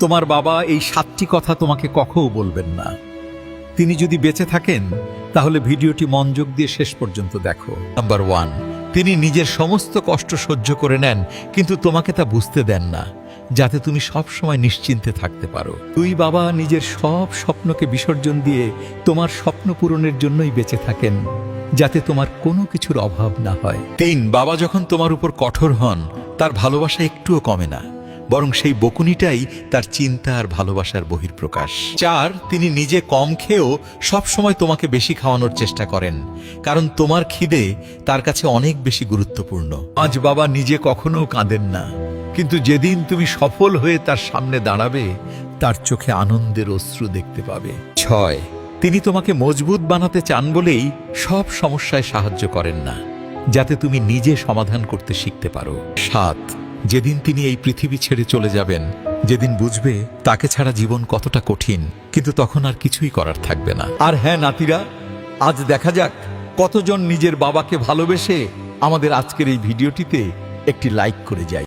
তোমার বাবা এই 7টি কথা তোমাকে কখনো বলবেন না। তিনি যদি বেঁচে থাকেন তাহলে ভিডিওটি মনোযোগ দিয়ে শেষ পর্যন্ত দেখো। নাম্বার 1, তিনি নিজের সমস্ত কষ্ট সহ্য করে নেন, কিন্তু তোমাকে তা বুঝতে দেন না, যাতে তুমি সব সময় নিশ্চিন্তে থাকতে পারো। তুই বাবা নিজের সব স্বপ্নকে বিসর্জন দিয়ে তোমার স্বপ্ন পূরণের জন্যই বেঁচে থাকেন, যাতে তোমার কোনো কিছুর অভাব না হয়। 3, বাবা যখন তোমার উপর কঠোর হন, তার ভালোবাসা একটুও কমে না, বরং সেই বকুনিটাই তার চিন্তা আর ভালোবাসার বহিঃপ্রকাশ। 4, তিনি নিজে কম খেয়েও সব সময় তোমাকে বেশি খাওয়ানোর চেষ্টা করেন, কারণ তোমার খিদে তার কাছে অনেক বেশি গুরুত্বপূর্ণ। আজ বাবা নিজে কখনো কাঁদেন না, কিন্তু যেদিন তুমি সফল হয়ে তার সামনে দাঁড়াবে, তার চোখে আনন্দের অশ্রু দেখতে পাবে। 6, তিনি তোমাকে মজবুত বানাতে চান বলেই সব সমস্যায় সাহায্য করেন না, যাতে তুমি নিজে সমাধান করতে শিখতে পারো। 7, যেদিন তিনি এই পৃথিবী ছেড়ে চলে যাবেন, যেদিন বুঝবে তাকে ছাড়া জীবন কতটা কঠিন, কিন্তু তখন আর কিছুই করার থাকবে না। আর হ্যাঁ নাতিরা, আজ দেখা যাক কতজন নিজের বাবাকে ভালোবেসে আমাদের আজকের এই ভিডিওটিতে একটি লাইক করে যায়।